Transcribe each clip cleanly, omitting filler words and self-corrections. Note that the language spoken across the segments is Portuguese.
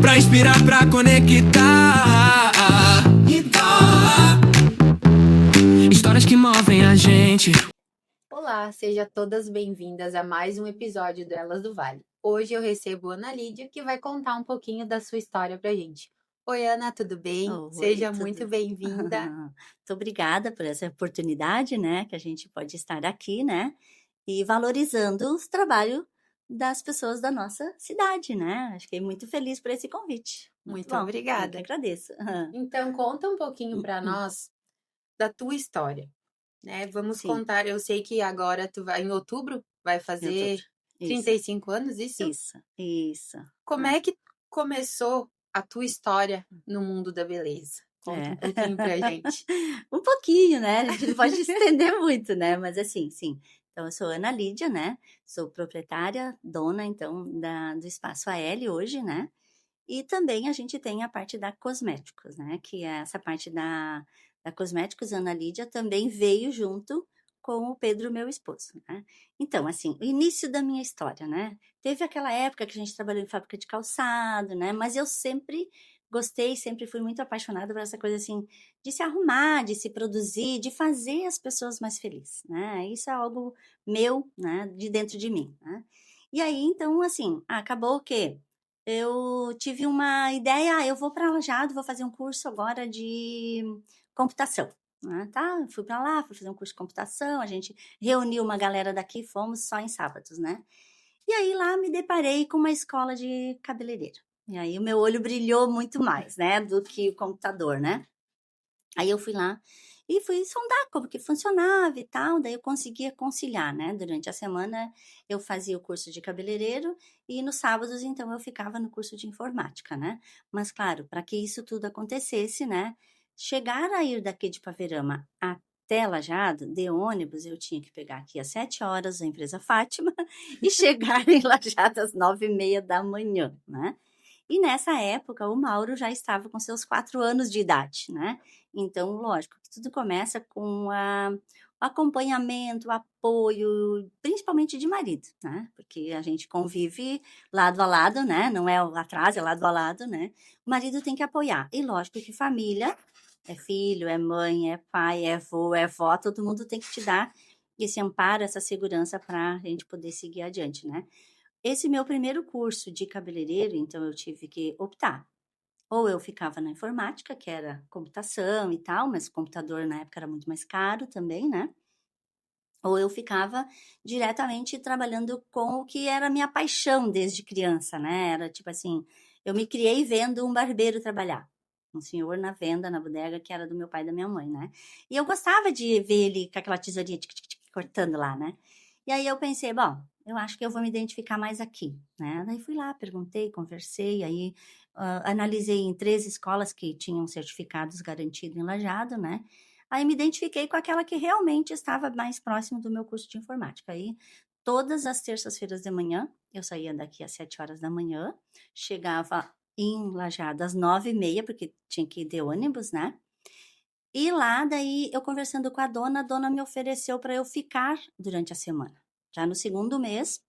pra inspirar, pra conectar. Histórias que movem a gente. Olá, sejam todas bem-vindas a mais um episódio do Elas do Vale. Hoje eu recebo a Ana Lídia, que vai contar um pouquinho da sua história pra gente. Oi, Ana, tudo bem? Oi, Seja muito tudo. bem-vinda. Muito obrigada por essa oportunidade, né, que a gente pode estar aqui, né, e valorizando os trabalhos das pessoas da nossa cidade, né? Fiquei muito feliz por esse convite. Muito Muito bom. Eu que obrigada. agradeço. Então, conta um pouquinho pra nós da tua história, né? Vamos Sim, contar, eu sei que agora tu vai, em outubro, vai em outubro. fazer Isso, 35 anos, isso? isso. Como Ah, é que começou a tua história no mundo da beleza? Conta um é. pouquinho pra gente. Um pouquinho, né? A gente não pode estender muito, né? Mas assim, sim. Então, eu sou Ana Lídia, né? Sou proprietária, dona, então, do Espaço AL hoje, né? E também a gente tem a parte da cosméticos, né? Que é essa parte da cosméticos, Ana Lídia, também veio junto com o Pedro, meu esposo, né? Então, assim, o início da minha história, né? Teve aquela época que a gente trabalhou em fábrica de calçado, né? Mas eu sempre gostei, sempre fui muito apaixonada por essa coisa, assim, de se arrumar, de se produzir, de fazer as pessoas mais felizes, né? Isso é algo meu, né? De dentro de mim, né? E aí, então, assim, acabou o quê? Eu tive uma ideia, eu vou para Lajado, vou fazer um curso agora de computação, né, tá? Fui para lá, fui fazer um curso de computação, a gente reuniu uma galera daqui, fomos só em sábados, né? E aí lá me deparei com uma escola de cabeleireiro. E aí o meu olho brilhou muito mais, né, do que o computador, né? Aí eu fui lá e fui sondar como que funcionava e tal, daí eu conseguia conciliar, né? Durante a semana eu fazia o curso de cabeleireiro e nos sábados então eu ficava no curso de informática, né? Mas claro, para que isso tudo acontecesse, né? Chegar a ir daqui de Paverama até Lajeado, de ônibus, eu tinha que pegar aqui às 7 horas a empresa Fátima e chegar em Lajeado às 9h30 da manhã, né? E nessa época, o Mauro já estava com seus 4 anos de idade, né? Então, lógico que tudo começa com o acompanhamento, o apoio, principalmente de marido, né? Porque a gente convive lado a lado, né? Não é atrás, é lado a lado, né? O marido tem que apoiar. E lógico que família é filho, é mãe, é pai, é avô, é vó, todo mundo tem que te dar esse amparo, essa segurança para a gente poder seguir adiante, né? Esse meu primeiro curso de cabeleireiro, então eu tive que optar. Ou eu ficava na informática, que era computação e tal, mas o computador na época era muito mais caro também, né? Ou eu ficava diretamente trabalhando com o que era a minha paixão desde criança, né? Era tipo assim, eu me criei vendo um barbeiro trabalhar. Um senhor na venda, na bodega, que era do meu pai e da minha mãe, né? E eu gostava de ver ele com aquela tesourinha cortando lá, né? E aí eu pensei, bom, eu acho que eu vou me identificar mais aqui, né? Daí fui lá, perguntei, conversei, aí analisei em 3 escolas que tinham certificados garantidos em Lajeado, né? Aí me identifiquei com aquela que realmente estava mais próximo do meu curso de informática. Aí, todas as terças-feiras de manhã, eu saía daqui às 7 horas da manhã, chegava em Lajeado às 9h30, porque tinha que ir de ônibus, né? E lá, daí, eu conversando com a dona me ofereceu para eu ficar durante a semana. Já no segundo mês,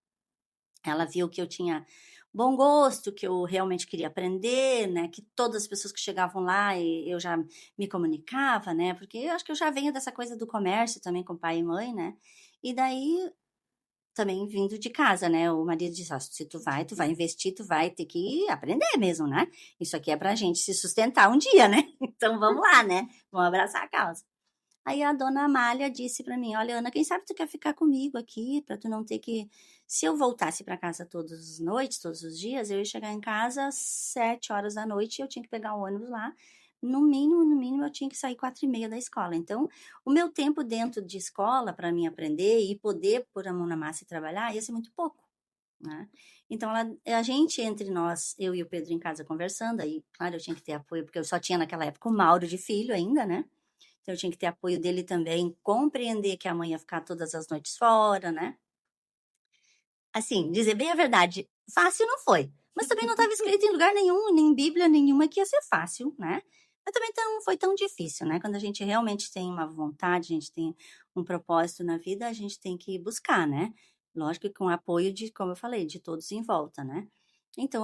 ela viu que eu tinha bom gosto, que eu realmente queria aprender, né? Que todas as pessoas que chegavam lá eu já me comunicava, né? Porque eu acho que eu já venho dessa coisa do comércio também com pai e mãe, né? E daí também vindo de casa, né? O marido disse: "Ó, se tu vai investir, tu vai ter que aprender mesmo, né? Isso aqui é pra gente se sustentar um dia, né? Então vamos lá, né? Vamos abraçar a causa." Aí a dona Amália disse para mim: "Olha, Ana, quem sabe tu quer ficar comigo aqui, para tu não ter que." Se eu voltasse para casa todas as noites, todos os dias, eu ia chegar em casa às 7 horas da noite e eu tinha que pegar o ônibus lá. No mínimo, eu tinha que sair 4h30 da escola. Então, o meu tempo dentro de escola para mim aprender e poder pôr a mão na massa e trabalhar ia ser muito pouco, né? Então, a gente, entre nós, eu e o Pedro em casa conversando, aí, claro, eu tinha que ter apoio, porque eu só tinha naquela época o Mauro de filho ainda, né? Então, eu tinha que ter apoio dele também, compreender que a mãe ia ficar todas as noites fora, né? Assim, dizer bem a verdade, fácil não foi. Mas também não estava escrito em lugar nenhum, nem em Bíblia nenhuma, que ia ser fácil, né? Mas também não foi tão difícil, né? Quando a gente realmente tem uma vontade, a gente tem um propósito na vida, a gente tem que buscar, né? Lógico que com o apoio de, como eu falei, de todos em volta, né? Então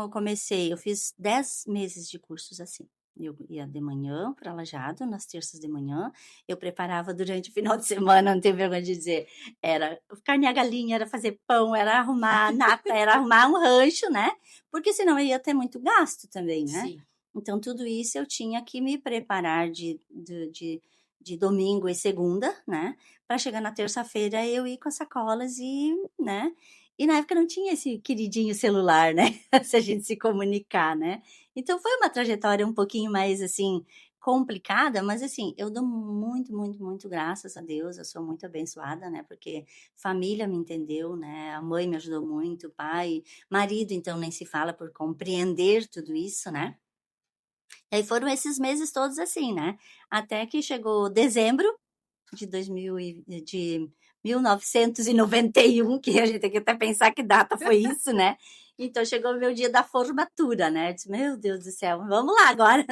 eu fiz 10 meses de cursos assim. Eu ia de manhã para Lajeado, nas terças de manhã, eu preparava durante o final de semana, não tenho vergonha de dizer, era carne a galinha, era fazer pão, era arrumar nata, era arrumar um rancho, né, porque senão eu ia ter muito gasto também, né. Sim. Então tudo isso eu tinha que me preparar de domingo e segunda, né, para chegar na terça-feira eu ir com as sacolas e, né, e na época não tinha esse queridinho celular, né, se a gente se comunicar, né. Então foi uma trajetória um pouquinho mais, assim, complicada, mas assim, eu dou muito, muito, muito graças a Deus, eu sou muito abençoada, né, porque família me entendeu, né, a mãe me ajudou muito, o pai, marido então nem se fala por compreender tudo isso, né. E aí foram esses meses todos assim, né, até que chegou dezembro de 1991, que a gente tem que até pensar que data foi isso, né. Então chegou o meu dia da formatura, né, eu disse: "Meu Deus do céu, vamos lá agora".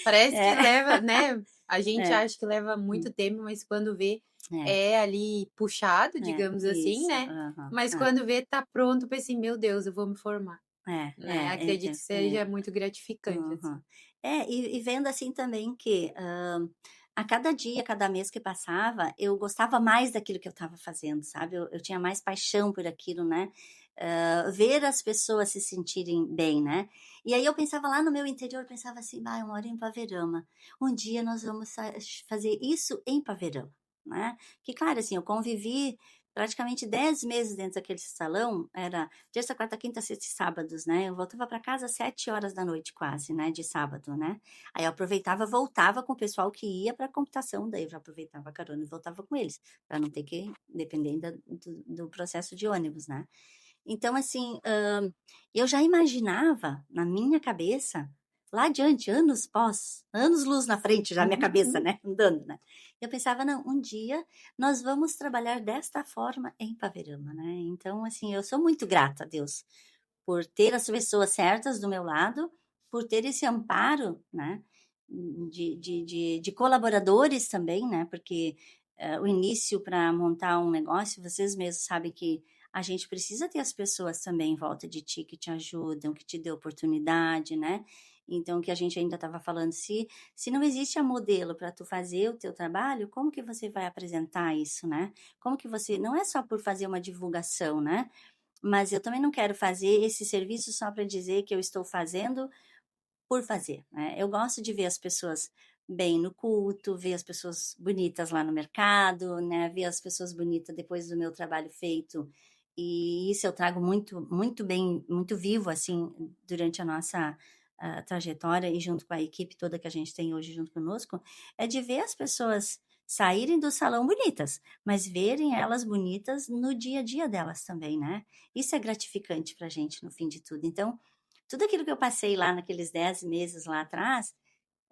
Parece que É, leva, né, a gente é, acha que leva muito tempo, mas quando vê, é, é ali puxado, é, digamos assim, isso, né, aham, mas quando vê tá pronto, pensa assim: "Meu Deus, eu vou me formar", né. Acredito que seja muito gratificante, assim. aham. É, e vendo assim também que, a cada dia, cada mês que passava, eu gostava mais daquilo que eu estava fazendo, sabe, eu tinha mais paixão por aquilo, né, ver as pessoas se sentirem bem, né. E aí eu pensava lá no meu interior, eu pensava assim: "Bah, eu moro em Paverama, um dia nós vamos fazer isso em Paverama", né. Que claro, assim, eu convivi praticamente 10 meses dentro daquele salão, era terça, quarta, quinta, sexta e sábados, né, eu voltava para casa às 7 horas da noite quase, né, de sábado, né. Aí eu aproveitava, voltava com o pessoal que ia para a computação, daí eu já aproveitava a carona e voltava com eles, para não ter que depender ainda do processo de ônibus, né. Então assim, eu já imaginava na minha cabeça, lá adiante, anos-luz na frente já minha cabeça, né, andando, né. Eu pensava: "Não, um dia nós vamos trabalhar desta forma em Paverama", né. Então assim, eu sou muito grata a Deus por ter as pessoas certas do meu lado, por ter esse amparo, né, de colaboradores também, né, porque, o início para montar um negócio, vocês mesmos sabem que a gente precisa ter as pessoas também em volta de ti que te ajudam, que te dê oportunidade, né. Então que a gente ainda estava falando, se não existe a modelo para tu fazer o teu trabalho, como que você vai apresentar isso, né. Como que você não é só por fazer uma divulgação, né, mas eu também não quero fazer esse serviço só para dizer que eu estou fazendo por fazer, né. Eu gosto de ver as pessoas bem no culto, ver as pessoas bonitas lá no mercado, né, ver as pessoas bonitas depois do meu trabalho feito, e isso eu trago muito muito bem, muito vivo, assim, durante a nossa, trajetória e junto com a equipe toda que a gente tem hoje junto conosco, é de ver as pessoas saírem do salão bonitas, mas verem elas bonitas no dia a dia delas também, né. Isso é gratificante pra gente no fim de tudo. Então, tudo aquilo que eu passei lá naqueles 10 meses lá atrás,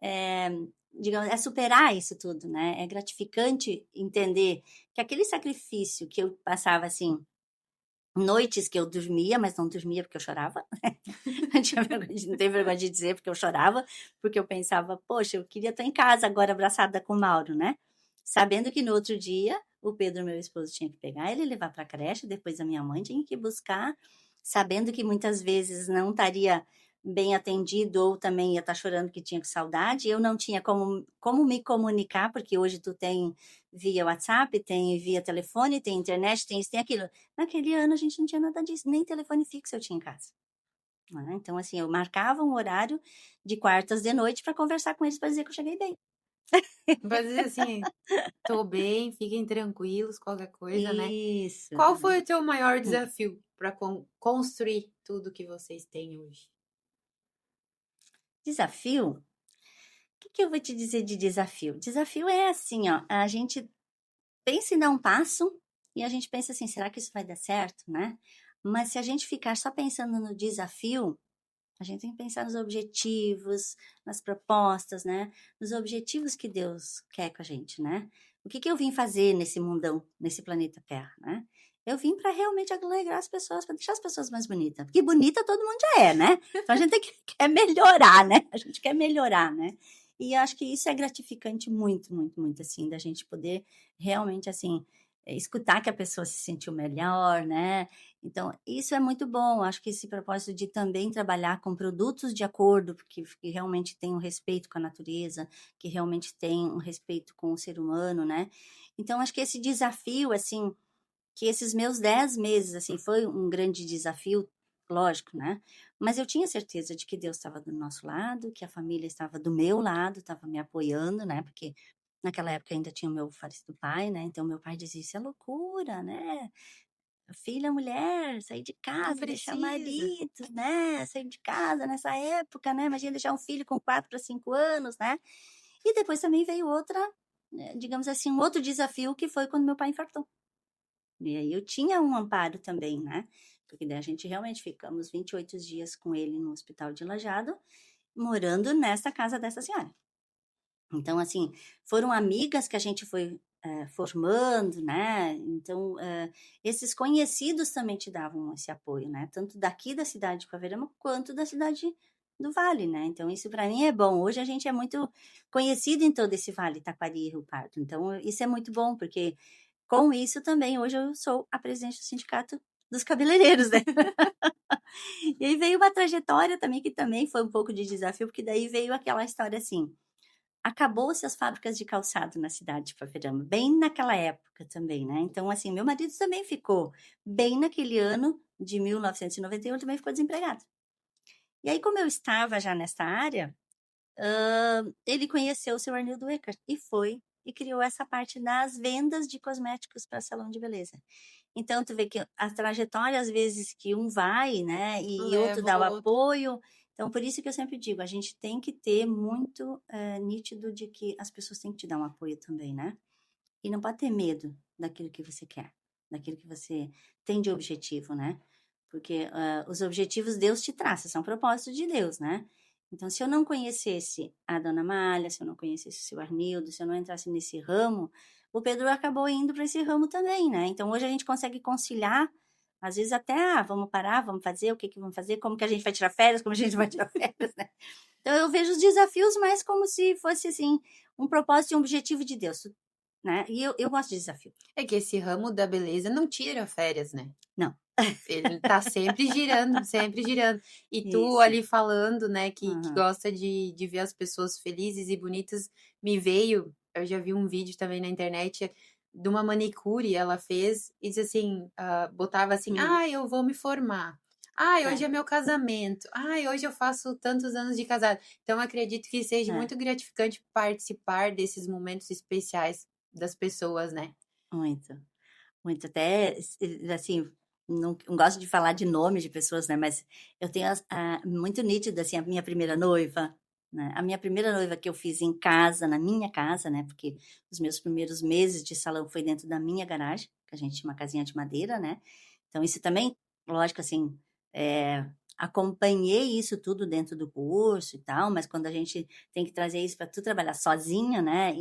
eh, digamos, é superar isso tudo, né, é gratificante entender que aquele sacrifício que eu passava, assim, noites que eu dormia, mas não dormia porque eu chorava, não tinha vergonha de não tenho vergonha de dizer, porque eu chorava, porque eu pensava: "Poxa, eu queria estar em casa agora abraçada com o Mauro", né, sabendo que no outro dia o Pedro, meu esposo, tinha que pegar ele e levar para a creche, depois a minha mãe tinha que buscar, sabendo que muitas vezes não estaria bem atendido ou também ia estar chorando que tinha saudade, eu não tinha como me comunicar, porque hoje tu tem via WhatsApp, tem via telefone, tem internet, tem isso, tem aquilo. Naquele ano a gente não tinha nada disso, nem telefone fixo eu tinha em casa, né. Então, assim, eu marcava um horário de quartas de noite para conversar com eles para dizer que eu cheguei bem. Vai dizer assim: "Tô bem, fiquem tranquilos", qualquer coisa, né. Isso. Qual foi o teu maior Hum. desafio para construir tudo que vocês têm hoje? Desafio? Que eu vou te dizer de desafio? Desafio é assim, ó, a gente pensa em dar um passo e a gente pensa assim: "Será que isso vai dar certo?", né. Mas se a gente ficar só pensando no desafio, a gente tem que pensar nos objetivos, nas propostas, né, nos objetivos que Deus quer com a gente, né. O que que eu vim fazer nesse mundão, nesse planeta Terra, né. Eu vim para realmente alegrar as pessoas, para deixar as pessoas mais bonitas, porque bonita todo mundo já é, né. Então a gente tem que quer melhorar, né, a gente quer melhorar, né. E eu acho que isso é gratificante muito, muito, muito, assim, da gente poder realmente, assim, escutar que a pessoa se sentiu melhor, né? Então, isso é muito bom. Acho que esse propósito de também trabalhar com produtos de acordo, porque que realmente tem um respeito com a natureza, que realmente tem um respeito com o ser humano, né? Então, acho que esse desafio, assim, que esses meus 10 meses, assim, foi um grande desafio, lógico, né? Mas eu tinha certeza de que Deus estava do nosso lado, que a família estava do meu lado, estava me apoiando, né? Porque naquela época ainda tinha o meu falecido pai, né? Então meu pai dizia: "Isso é loucura, né? Filha, mulher, sair de Não casa, deixar precisa. marido, né? Sair de casa nessa época, né? Imagina deixar um filho com 4 para 5 anos, né?" E depois também veio outra, digamos assim, um outro desafio que foi quando meu pai infartou. E aí eu tinha um amparo também, né, porque daí a gente realmente ficamos 28 dias com ele no hospital de Lajado, morando nessa casa dessa senhora. Então, assim, foram amigas que a gente foi, formando, né, então, esses conhecidos também te davam esse apoio, né, tanto daqui da cidade de Coveirama, quanto da cidade do Vale, né, então isso para mim é bom. Hoje a gente é muito conhecido em todo esse Vale, Taquari e Rio Pardo, então isso é muito bom, porque com isso também hoje eu sou a presidente do sindicato dos cabeleireiros, né. E aí veio uma trajetória também que também foi um pouco de desafio, porque daí veio aquela história assim, acabou-se as fábricas de calçado na cidade de Paverama, bem naquela época também, né. Então assim, meu marido também ficou, bem naquele ano de 1991, também ficou desempregado. E aí como eu estava já nessa área, ele conheceu o seu Arnildo Eckert e foi e criou essa parte das vendas de cosméticos para salão de beleza. Então tu vê que a trajetória, às vezes, que um vai, né, e outro Leva dá o o outro. apoio, então por isso que eu sempre digo, a gente tem que ter muito, nítido de que as pessoas têm que te dar um apoio também, né. E não pode ter medo daquilo que você quer, daquilo que você tem de objetivo, né. Porque, os objetivos Deus te traça, são propósitos de Deus, né. Então se eu não conhecesse a dona Amália, se eu não conhecesse o seu Arnildo, se eu não entrasse nesse ramo, o Pedro acabou indo para esse ramo também, né. Então hoje a gente consegue conciliar, às vezes até: "Ah, vamos parar, vamos fazer, o que que vamos fazer, como que a gente vai tirar férias, como a gente vai tirar férias", né. Então eu vejo os desafios mais como se fosse, assim, um propósito e um objetivo de Deus, né. E eu gosto de desafio. É que esse ramo da beleza não tira férias, né? Não. Ele tá sempre girando, sempre girando. E tu Isso. ali falando, né, que Aham. gosta de ver as pessoas felizes e bonitas, me veio, eu já vi um vídeo também na internet de uma manicure, ela fez e disse assim, botava assim: Uhum. "Ai, eu vou me formar. Ai, hoje é É, meu casamento. Ai, hoje eu faço tantos anos de casado". Então acredito que seja é, muito gratificante participar desses momentos especiais das pessoas, né. muito, muito. Até, assim, não gosto de falar de nomes de pessoas, né, mas eu tenho muito nítido, assim, a minha primeira noiva, né, a minha primeira noiva que eu fiz em casa, na minha casa, né, porque os meus primeiros meses de salão foi dentro da minha garagem, que a gente tinha uma casinha de madeira, né, então isso também, lógico, assim, acompanhei isso tudo dentro do curso e tal, mas quando a gente tem que trazer isso para tu trabalhar sozinha, né,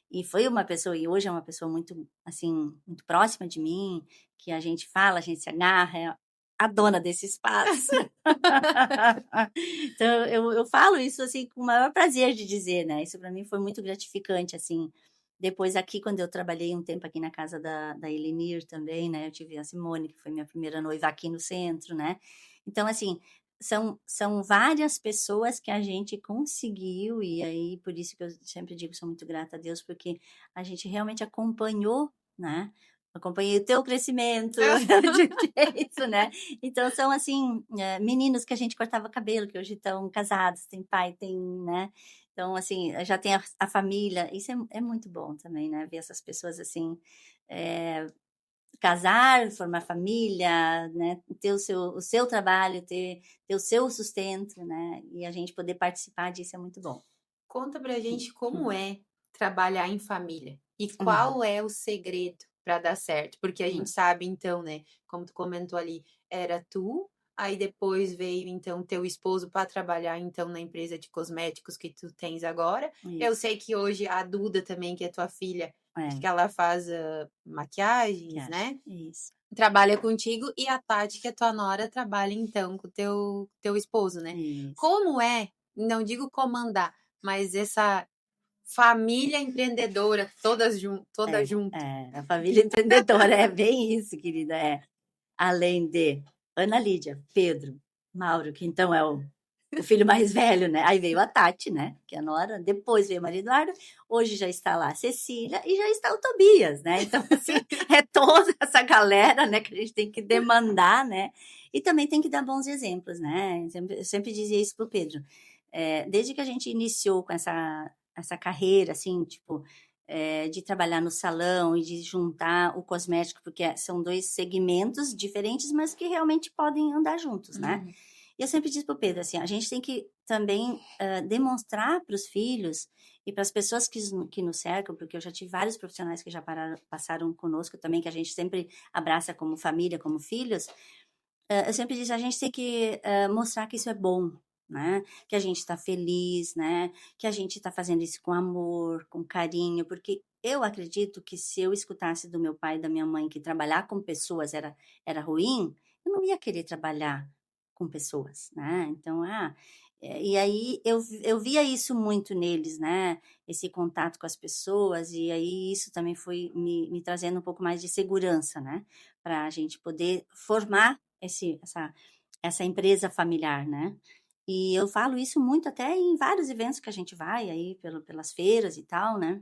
e foi uma pessoa e hoje é uma pessoa muito, assim, muito próxima de mim, que a gente fala, a gente se agarra, é a dona desse espaço. Então eu falo isso, assim, com o maior prazer de dizer, né, isso para mim foi muito gratificante, assim. Depois aqui, quando eu trabalhei um tempo aqui na casa da Elenir também, né, eu tive a Simone, que foi minha primeira noiva aqui no centro, né. Então, assim, são várias pessoas que a gente conseguiu, e aí por isso que eu sempre digo, sou muito grata a Deus, porque a gente realmente acompanhou, né, acompanhei o teu crescimento de jeito, né. Então são, assim, meninos que a gente cortava cabelo, que hoje estão casados, tem pai, tem, né. Então, assim, já tem a família, isso é muito bom também, né, ver essas pessoas, assim, eh, casar, formar família, né, ter o seu trabalho, ter o seu sustento, né, e a gente poder participar disso é muito bom. Conta pra gente como é trabalhar em família e Uhum, qual é o segredo para dar certo, porque a gente uhum, sabe então, né, como tu comentou ali, era tu, aí depois veio então teu esposo para trabalhar então na empresa de cosméticos que tu tens agora. Eu isso, sei que hoje a Duda também, que é tua filha, é, que ela faz, maquiagens, maquiagem, né, isso, trabalha contigo e a Tati, que é tua nora, trabalha então com o teu esposo, né. isso. Como é, não digo comandar, mas essa família empreendedora, todas juntas. A família empreendedora, é bem isso, querida. Além de Ana Lídia, Pedro, Mauro, que então é o filho mais velho, né? Aí veio a Tati, né? Que é a nora. Depois veio o Maria Eduarda. Hoje já está lá a Cecília e já está o Tobias, né? Então, assim, é toda essa galera, né? Que a gente tem que demandar, né? E também tem que dar bons exemplos, né? Eu sempre dizia isso pro Pedro. Desde que a gente iniciou com essa carreira, assim, tipo, de trabalhar no salão e de juntar o cosmético, porque são 2 segmentos diferentes, mas que realmente podem andar juntos, né? Uhum. E eu sempre disse pro Pedro, assim, a gente tem que também demonstrar para os filhos e para as pessoas que nos cercam, porque eu já tive vários profissionais que já passaram conosco também, que a gente sempre abraça como família, como filhos. Eu sempre disse, a gente tem que mostrar que isso é bom, né? Que a gente está feliz, né? Que a gente está fazendo isso com amor, com carinho, porque eu acredito que se eu escutasse do meu pai e da minha mãe que trabalhar com pessoas era ruim, eu não ia querer trabalhar com pessoas, né? Então, e aí eu via isso muito neles, né? Esse contato com as pessoas, e aí isso também foi me trazendo um pouco mais de segurança, né? Para a gente poder formar essa empresa familiar, né? E eu falo isso muito até em vários eventos que a gente vai aí pelas feiras e tal, né?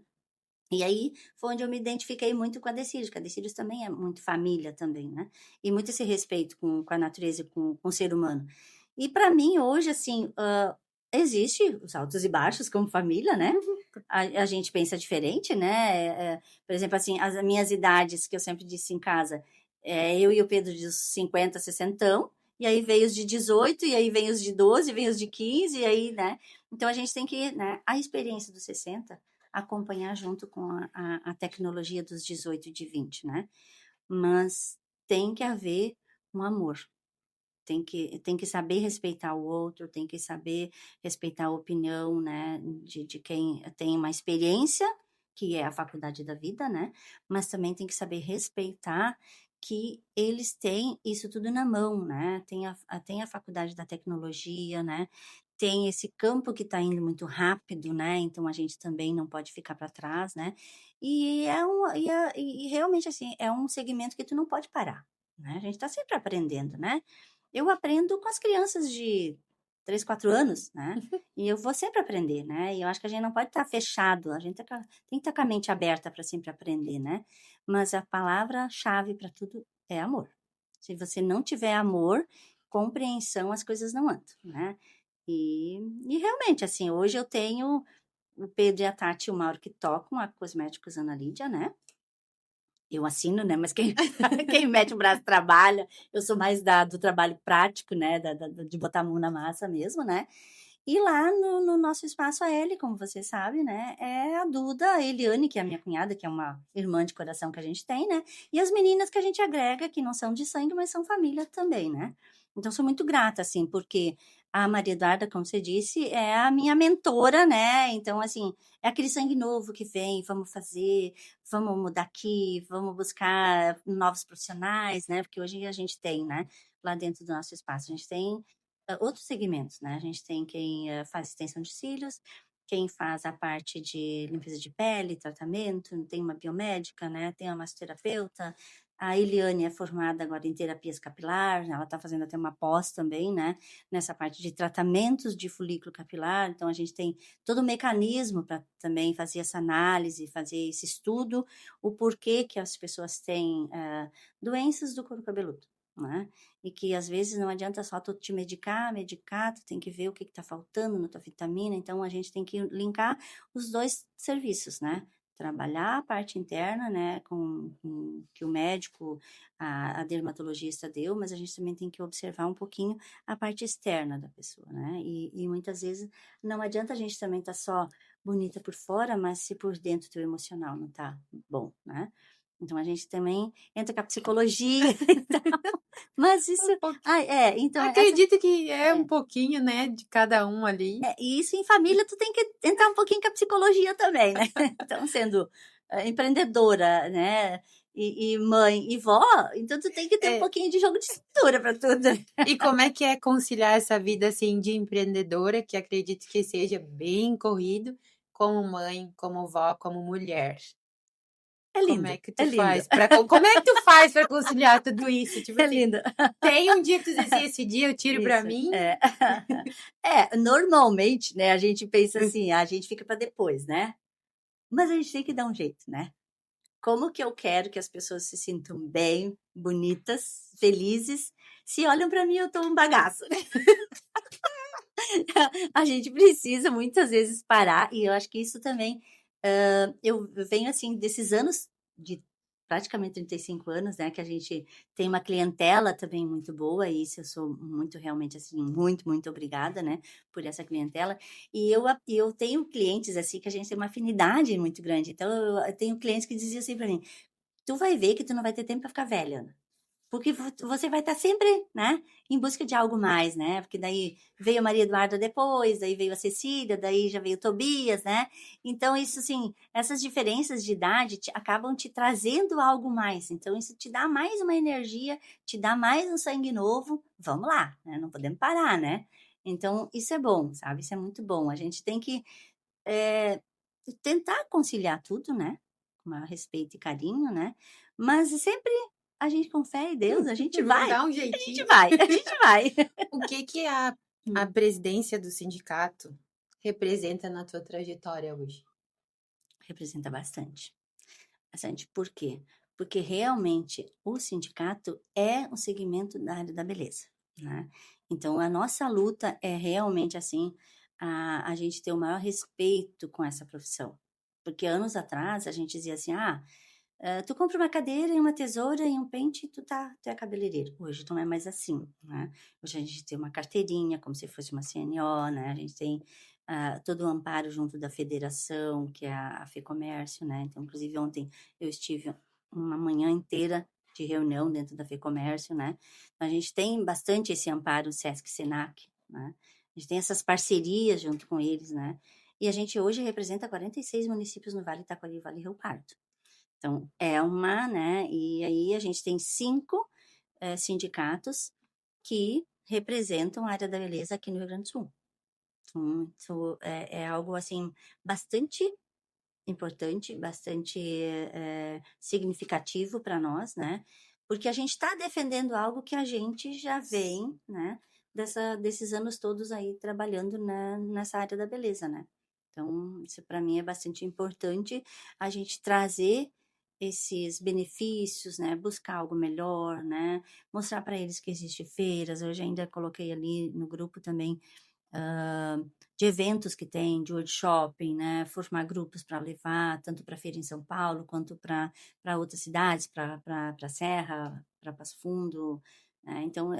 E aí foi onde eu me identifiquei muito com a Decílios, que a Decílios também é muito família também, né? E muito esse respeito com a natureza e com o ser humano. E para mim hoje, assim, existe os altos e baixos como família, né? A gente pensa diferente, né? Por exemplo, assim, as minhas idades que eu sempre disse em casa, eu e o Pedro de 50, 60, e aí veio os de 18, e aí vem os de 12, vem os de 15, e aí, né? Então a gente tem que, né? A experiência dos 60 acompanhar junto com a tecnologia dos 18 e de 20, né? Mas tem que haver um amor. Tem que saber respeitar o outro, tem que saber respeitar a opinião, né, de quem tem uma experiência, que é a faculdade da vida, né? Mas também tem que saber respeitar que eles têm isso tudo na mão, né? Tem a faculdade da tecnologia, né? Tem esse campo que está indo muito rápido, né? Então a gente também não pode ficar para trás, né? E realmente assim é um segmento que tu não pode parar, né? A gente está sempre aprendendo, né? Eu aprendo com as crianças de 3, 4 anos, né? E eu vou sempre aprender, né? E eu acho que a gente não pode estar fechado, a gente tem que estar com a mente aberta para sempre aprender, né? Mas a palavra-chave para tudo é amor. Se você não tiver amor, compreensão, as coisas não andam, né? E realmente, assim, hoje eu tenho o Pedro e a Tati e o Mauro que tocam a Cosméticos Ana Lídia, né? Eu assino, né? Mas quem mete o braço trabalha. Eu sou mais do trabalho prático, né? De botar a mão na massa mesmo, né? E lá no nosso espaço, a Ellie, como você sabe, né? É a Duda, a Eliane, que é a minha cunhada, que é uma irmã de coração que a gente tem, né? E as meninas que a gente agrega, que não são de sangue, mas são família também, né? Então, sou muito grata, assim, porque a Maria Eduarda, como você disse, é a minha mentora, né? Então, assim, é aquele sangue novo que vem, vamos fazer, vamos mudar aqui, vamos buscar novos profissionais, né? Porque hoje a gente tem, né? Lá dentro do nosso espaço, a gente tem outros segmentos, né? A gente tem quem faz extensão de cílios, quem faz a parte de limpeza de pele, tratamento, tem uma biomédica, né? Tem uma massoterapeuta. A Eliane é formada agora em terapias capilar, ela está fazendo até uma pós também, né? Nessa parte de tratamentos de folículo capilar. Então, a gente tem todo o mecanismo para também fazer essa análise, fazer esse estudo, o porquê que as pessoas têm doenças do couro cabeludo, né? E que às vezes não adianta só tu te medicar, tu tem que ver o que está faltando na tua vitamina, então a gente tem que linkar os 2 serviços, né? Trabalhar a parte interna, né, com que o médico, a dermatologista deu, mas a gente também tem que observar um pouquinho a parte externa da pessoa, né? E muitas vezes não adianta a gente também estar só bonita por fora, mas se por dentro teu emocional não tá bom, né? Então a gente também entra com a psicologia e tal. Mas isso. Um pouquinho. Então. Acredito que é um pouquinho, né, de cada um ali. E isso em família, tu tem que entrar um pouquinho com a psicologia também, né? Então, sendo empreendedora, né? E mãe e vó, então tu tem que ter um pouquinho de jogo de cintura para tudo. E como é que é conciliar essa vida assim de empreendedora, que acredito que seja bem corrido, como mãe, como vó, como mulher? É Como lindo, é que é tu lindo, faz pra como é que tu faz pra conciliar tudo isso? Tipo é assim, lindo. tem um dia que tu diz assim: "Esse dia eu tiro pra Isso, mim". é. Normalmente, né, a gente pensa assim: "Ah, a gente fica para depois", né. Mas a gente tem que dar um jeito, né. Como que eu quero que as pessoas se sintam bem, bonitas, felizes, se olham para mim eu tô um bagaço, né. A gente precisa muitas vezes parar e eu acho que isso também, eu venho, assim, desses anos de praticamente 35 anos, né, que a gente tem uma clientela também muito boa e isso eu sou muito realmente, assim, muito, muito obrigada, né, por essa clientela. E eu tenho clientes, assim, que a gente tem uma afinidade muito grande, então eu tenho clientes que diziam assim para mim: "Tu vai ver que tu não vai ter tempo para ficar velha, Ana". Porque você vai estar sempre, né, em busca de algo mais, né, porque daí veio a Maria Eduarda depois, daí veio a Cecília, daí já veio o Tobias, né. Então isso, assim, essas diferenças de idade acabam te trazendo algo mais, então isso te dá mais uma energia, te dá mais um sangue novo, vamos lá, né, não podemos parar, né. Então isso é bom, sabe, isso é muito bom. A gente tem que, eh, tentar conciliar tudo, né, com maior respeito e carinho, né, mas sempre a gente com fé em Deus, a gente vai, Dá um a gente jeitinho. vai, a gente vai. O que que a Hum. presidência do sindicato representa na tua trajetória hoje? Representa bastante, bastante. Por quê? Porque realmente o sindicato é um segmento da área da beleza, né. Então a nossa luta é realmente, assim, a gente ter o maior respeito com essa profissão. Porque anos atrás a gente dizia assim: "Ah, tu compra uma cadeira e uma tesoura e um pente e tu é cabeleireiro". Hoje não é mais assim, né. Hoje a gente tem uma carteirinha como se fosse uma CNO, né, a gente tem, todo o amparo junto da federação, que é a FEComércio, né. Então, inclusive ontem eu estive uma manhã inteira de reunião dentro da FEComércio, né. A gente tem bastante esse amparo Sesc Senac, né. A gente tem essas parcerias junto com eles, né. E a gente hoje representa 46 municípios no Vale Itacoari e Vale Rio Pardo. Então, é uma, né, e aí a gente tem 5, sindicatos que representam a área da beleza aqui no Rio Grande do Sul. Então, isso é algo, assim, bastante importante, bastante, significativo para nós, né, porque a gente está defendendo algo que a gente já vem, né, desses anos todos aí trabalhando nessa área da beleza, né. Então, isso para mim é bastante importante, a gente trazer esses benefícios, né, buscar algo melhor, né, mostrar para eles que existe feiras, hoje ainda coloquei ali no grupo também de eventos que tem, de workshop, né, formar grupos para levar tanto para feira em São Paulo, quanto para outras cidades, para Serra, para Passo Fundo, né, então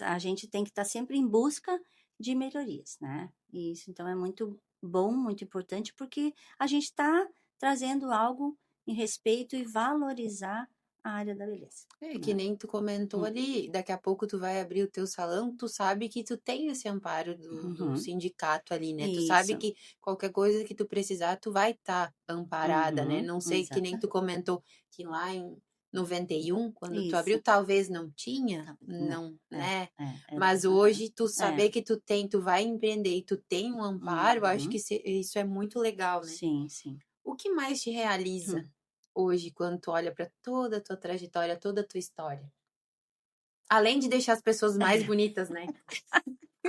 a gente tem que estar sempre em busca de melhorias, né, e isso então é muito bom, muito importante, porque a gente está trazendo algo em respeito e valorizar a área da beleza, É, que né. nem tu comentou Hum, ali, daqui a pouco tu vai abrir o teu salão, tu sabe que tu tem esse amparo do uhum, sindicato ali, né, tu sabe isso, que qualquer coisa que tu precisar, tu vai estar amparada, né, uhum, não sei, que nem exata tu comentou que lá em 91, quando tu abriu, isso. talvez não tinha, Tá, não, não, é, né, era mas hoje tu é, saber que tu tem, tu vai empreender e tu tem um amparo, eu acho que uhum, isso é muito legal, né. sim, sim. O que mais te realiza Hum. hoje, quando tu olha para toda a tua trajetória, toda a tua história? Além de deixar as pessoas mais bonitas, né.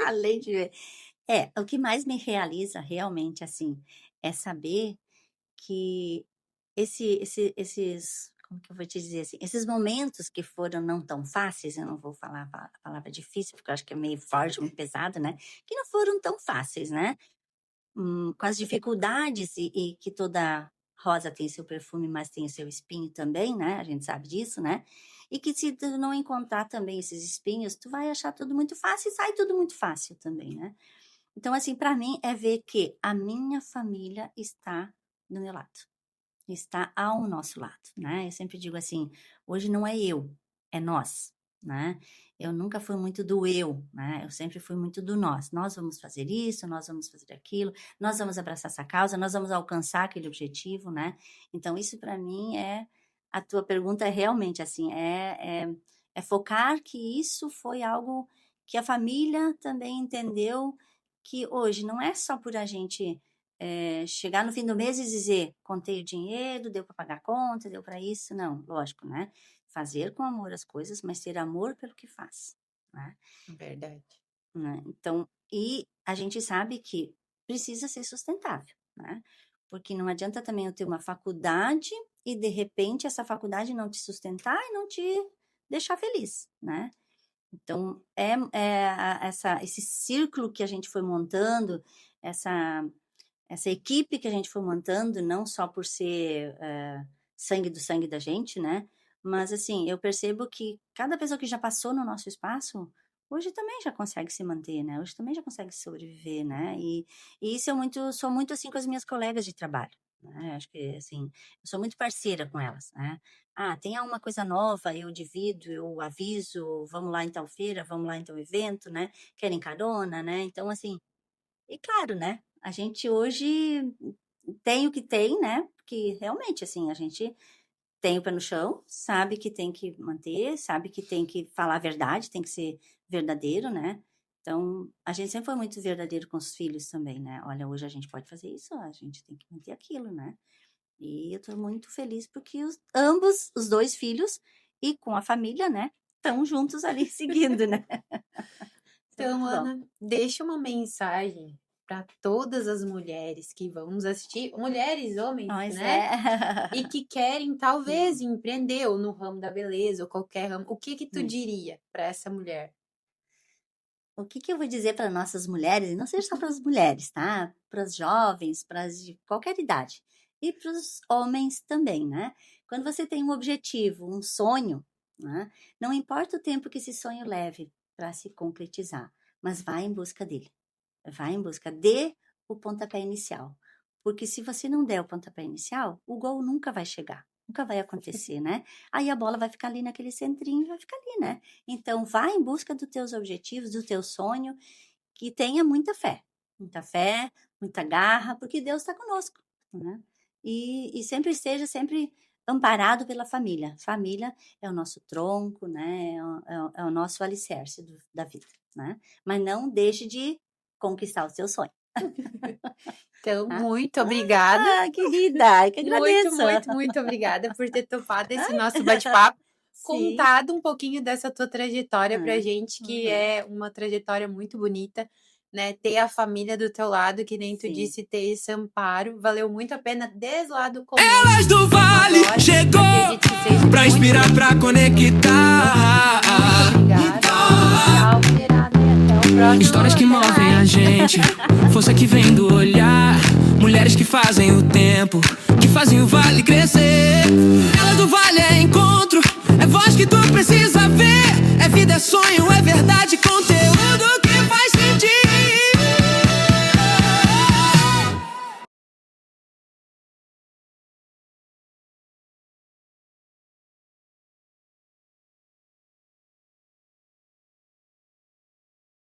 Além de ver o que mais me realiza realmente, assim, é saber que esses como que eu vou te dizer, assim, esses momentos que foram não tão fáceis, eu não vou falar a palavra difícil, porque eu acho que é meio forte, muito pesado, né, que não foram tão fáceis, né. Com as dificuldades e que toda rosa tem seu perfume, mas tem o seu espinho também, né, a gente sabe disso, né, e que se tu não encontrar também esses espinhos, tu vai achar tudo muito fácil e sai tudo muito fácil também, né. Então, assim, para mim é ver que a minha família está do meu lado. Está ao nosso lado, né. Eu sempre digo assim: "Hoje não é eu, é nós", né. Eu nunca fui muito do eu, né, eu sempre fui muito do nós. Nós vamos fazer isso, nós vamos fazer aquilo, nós vamos abraçar essa causa, nós vamos alcançar aquele objetivo, né. Então isso para mim a tua pergunta é realmente assim, é focar que isso foi algo que a família também entendeu que hoje não é só por a gente chegar no fim do mês e dizer, contei o dinheiro, deu para pagar a conta, deu para isso. Não, lógico, né? Fazer com amor as coisas, mas ter amor pelo que faz, né? Verdade. Né? Então, e a gente sabe que precisa ser sustentável, né? Porque não adianta também eu ter uma faculdade e, de repente, essa faculdade não te sustentar e não te deixar feliz, né? Então, esse círculo que a gente foi montando, essa equipe que a gente foi montando, não só por ser sangue do sangue da gente, né? Mas, assim, eu percebo que cada pessoa que já passou no nosso espaço, hoje também já consegue se manter, né? Hoje também já consegue sobreviver, né? E isso sou muito assim com as minhas colegas de trabalho, né? Acho que, assim, eu sou muito parceira com elas, né? Tem alguma coisa nova, eu divido, eu aviso, vamos lá em tal feira, vamos lá em tal evento, né? Querem carona, né? Então, assim, e claro, né? A gente hoje tem o que tem, né? Porque realmente, assim, a gente tem o pé no chão, sabe que tem que manter, sabe que tem que falar a verdade, tem que ser verdadeiro, né? Então, a gente sempre foi muito verdadeiro com os filhos também, né? Olha, hoje a gente pode fazer isso, a gente tem que manter aquilo, né? E eu tô muito feliz porque ambos, os 2 filhos e com a família, né? Estão juntos ali seguindo, né? Então, Muito bom. Ana, deixa uma mensagem para todas as mulheres que vão nos assistir, mulheres, homens, Pois né? é. E que querem talvez empreender ou no ramo da beleza ou qualquer ramo. O que tu diria para essa mulher? O que eu vou dizer para nossas mulheres, e não seja só para as mulheres, tá? Para as jovens, para as de qualquer idade. E para os homens também, né? Quando você tem um objetivo, um sonho, né? Não importa o tempo que esse sonho leve para se concretizar, mas vá em busca dele. Vá em busca, dê o pontapé inicial. Porque se você não der o pontapé inicial, o gol nunca vai chegar. Nunca vai acontecer, né? Aí a bola vai ficar ali naquele centrinho e vai ficar ali, né? Então, vá em busca dos teus objetivos, do teu sonho, que tenha muita fé, muita garra, porque Deus está conosco, né? E sempre esteja sempre amparado pela família. Família é o nosso tronco, né? É o nosso alicerce da vida, né? Mas não deixe de conquistar o seu sonho. Então, Tá? muito obrigada. Querida, eu que agradeço. Muito obrigada por ter topado esse nosso bate-papo, Sim. contado um pouquinho dessa tua trajetória pra gente, que Uhum. é uma trajetória muito bonita, né? Ter a família do teu lado, que nem tu Sim. disse, ter esse amparo, valeu muito a pena desde lá do começo. Elas do Vale Agora, chegou acredito que seja pra muito inspirar, pra conectar. obrigada. Tchau, mulherada, e até o próximo. Histórias que Até movem mais. a gente, força que vem do olhar. Mulheres que fazem o tempo, que fazem o vale crescer. Elas do Vale é encontro, é voz que tu precisa ver. É vida, é sonho, é verdade, conteúdo.